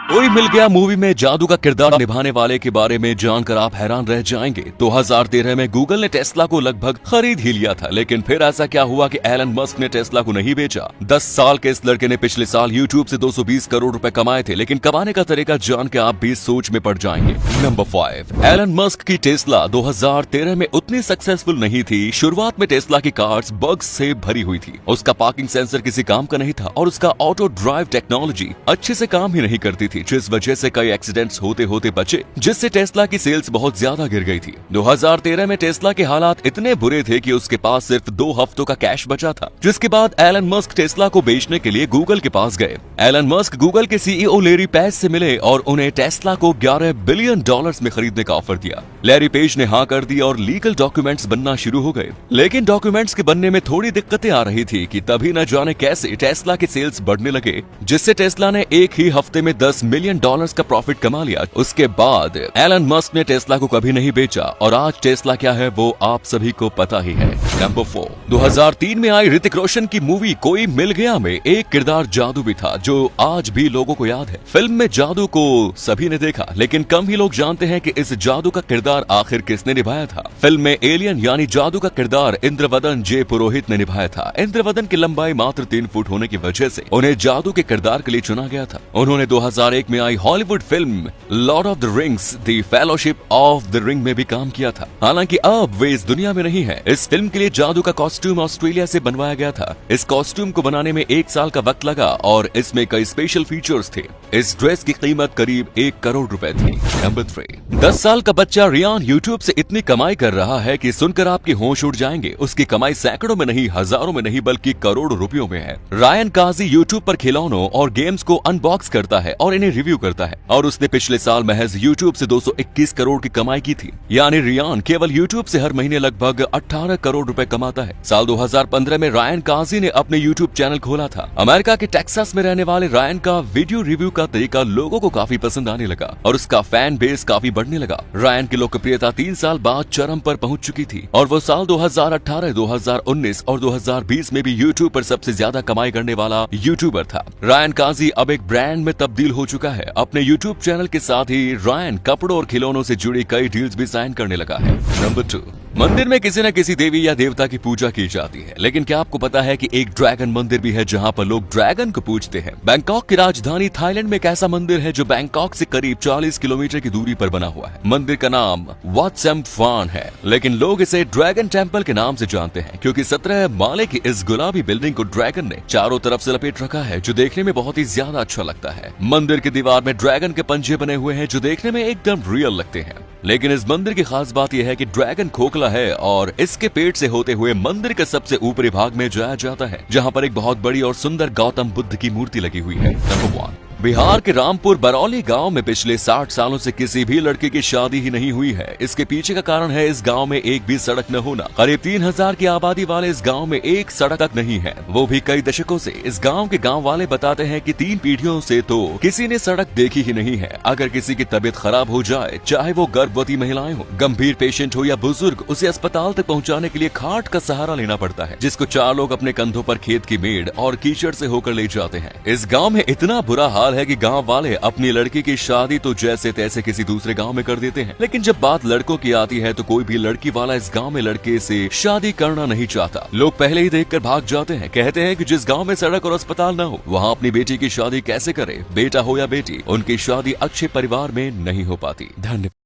कोई मिल गया मूवी में जादू का किरदार निभाने वाले के बारे में जानकर आप हैरान रह जाएंगे। 2013 में गूगल ने टेस्ला को लगभग खरीद ही लिया था, लेकिन फिर ऐसा क्या हुआ कि एलन मस्क ने टेस्ला को नहीं बेचा। 10 साल के इस लड़के ने पिछले साल यूट्यूब से 220 करोड़ रुपए कमाए थे, लेकिन कमाने का तरीका जान के आप भी सोच में पड़ जाएंगे। नंबर 5, एलन मस्क की टेस्ला 2013 में उतनी सक्सेसफुल नहीं थी। शुरुआत में टेस्ला की कार्स बग्स से भरी हुई थी, उसका पार्किंग सेंसर किसी काम का नहीं था और उसका ऑटो ड्राइव टेक्नोलॉजी अच्छे से काम ही नहीं करती थी, जिस वजह से कई एक्सीडेंट्स होते होते बचे, जिससे टेस्ला की सेल्स बहुत ज्यादा गिर गई थी। 2013 में टेस्ला के हालात इतने बुरे थे कि उसके पास सिर्फ 2 हफ्तों का कैश बचा था, जिसके बाद एलन मस्क टेस्ला को बेचने के लिए गूगल के पास गए। एलन मस्क गूगल के सीईओ लैरी पेज से मिले और उन्हें टेस्ला को $11 बिलियन में खरीदने का ऑफर दिया। लैरी पेज ने हाँ कर दी और लीगल डॉक्यूमेंट्स बनना शुरू हो गए, लेकिन डॉक्यूमेंट्स के बनने में थोड़ी दिक्कतें आ रही थी कि तभी न जाने कैसे टेस्ला के सेल्स बढ़ने लगे, जिससे टेस्ला ने एक ही हफ्ते में $10 मिलियन का प्रॉफिट कमा लिया। उसके बाद एलन मस्क ने टेस्ला को कभी नहीं बेचा और आज टेस्ला क्या है वो आप सभी को पता ही है। नंबर 4, 2003 में आई ऋतिक रोशन की मूवी कोई मिल गया में एक किरदार जादू भी था, जो आज भी लोगों को याद है। फिल्म में जादू को सभी ने देखा, लेकिन कम ही लोग जानते हैं कि इस जादू का किरदार आखिर किसने निभाया था। फिल्म में एलियन यानी जादू का किरदार इंद्रवदन जे पुरोहित ने निभाया था। इंद्रवदन की लंबाई मात्र 3 फुट होने की वजह से उन्हें जादू के किरदार के लिए चुना गया था। उन्होंने 2001 में आई Hollywood film Lord of the Rings the Fellowship of the Ring में भी काम किया था। हालांकि अब वे इस दुनिया में नहीं है। इस फिल्म के लिए जादू का कॉस्ट्यूम ऑस्ट्रेलिया से बनवाया गया था। इस कॉस्ट्यूम को बनाने में 1 साल का वक्त लगा और इसमें कई स्पेशल फीचर्स थे। इस ड्रेस की कीमत करीब 1 करोड़ रुपए थी। नंबर 3, 10 साल का बच्चा रियान यूट्यूब से इतनी कमाई कर रहा है कि सुनकर आपके होश उड़ जाएंगे। उसकी कमाई सैकड़ों में नहीं, हजारों में नहीं, बल्कि करोड़ों रुपयों में है। रायन काजी यूट्यूब पर खिलौनों और गेम्स को अनबॉक्स करता है और इन्हें रिव्यू करता है, और उसने पिछले साल महज यूट्यूब से 221 करोड़ की कमाई की थी। यानी रियान केवल यूट्यूब से हर महीने लगभग 18 करोड़ रुपए कमाता है। साल 2015 में रायन काजी ने अपने यूट्यूब चैनल खोला था। अमेरिका के टेक्सास में रहने वाले रायन का वीडियो रिव्यू का तरीका लोगों को काफी पसंद आने लगा और उसका फैन बेस काफी बढ़ने लगा। रायन की लोकप्रियता 3 साल बाद चरम पर पहुंच चुकी थी और वो साल 2018, 2019 और 2020 में भी यूट्यूब पर सबसे ज्यादा कमाई करने वाला यूट्यूबर था। रायन काजी अब एक ब्रांड में तब्दील हो चुका है। अपने यूट्यूब चैनल के साथ ही रायन कपड़ों और खिलौनों से जुड़ी कई डील्स भी साइन करने लगा है। नंबर 2, मंदिर में किसी न किसी देवी या देवता की पूजा की जाती है, लेकिन क्या आपको पता है कि एक ड्रैगन मंदिर भी है जहां पर लोग ड्रैगन को पूजते हैं। बैंकॉक की राजधानी थाईलैंड में एक ऐसा मंदिर है जो बैंकॉक से करीब 40 किलोमीटर की दूरी पर बना हुआ है। मंदिर का नाम वाट सेम्फान है, लेकिन लोग इसे ड्रैगन टेम्पल के नाम से जानते हैं क्योंकि 17 माले की इस गुलाबी बिल्डिंग को ड्रैगन ने चारों तरफ से लपेट रखा है, जो देखने में बहुत ही ज्यादा अच्छा लगता है। मंदिर की दीवार में ड्रैगन के पंजे बने हुए हैं जो देखने में एकदम रियल लगते हैं। लेकिन इस मंदिर की खास बात यह है कि ड्रैगन खोखला है और इसके पेट से होते हुए मंदिर के सबसे ऊपरी भाग में जाया जाता है, जहां पर एक बहुत बड़ी और सुंदर गौतम बुद्ध की मूर्ति लगी हुई है। नंबर 1, बिहार के रामपुर बरौली गांव में पिछले 60 सालों से किसी भी लड़के की शादी ही नहीं हुई है। इसके पीछे का कारण है इस गांव में एक भी सड़क न होना। करीब 3000 की आबादी वाले इस गांव में एक सड़क तक नहीं है, वो भी कई दशकों से। इस गांव के गांव वाले बताते हैं कि 3 पीढ़ियों से तो किसी ने सड़क देखी ही नहीं है। अगर किसी की तबीयत खराब हो जाए, चाहे वो गर्भवती महिलाएं हो, गंभीर पेशेंट हो या बुजुर्ग, उसे अस्पताल तक पहुँचाने के लिए खाट का सहारा लेना पड़ता है, जिसको 4 लोग अपने कंधों पर खेत की मेड़ और कीचड़ से होकर ले जाते हैं। इस गाँव में इतना बुरा हाल है कि गांव वाले अपनी लड़की की शादी तो जैसे तैसे किसी दूसरे गांव में कर देते हैं, लेकिन जब बात लड़कों की आती है तो कोई भी लड़की वाला इस गांव में लड़के से शादी करना नहीं चाहता। लोग पहले ही देखकर भाग जाते हैं। कहते हैं कि जिस गांव में सड़क और अस्पताल न हो, वहां अपनी बेटी की शादी कैसे करे। बेटा हो या बेटी, उनकी शादी अच्छे परिवार में नहीं हो पाती। धन्यवाद।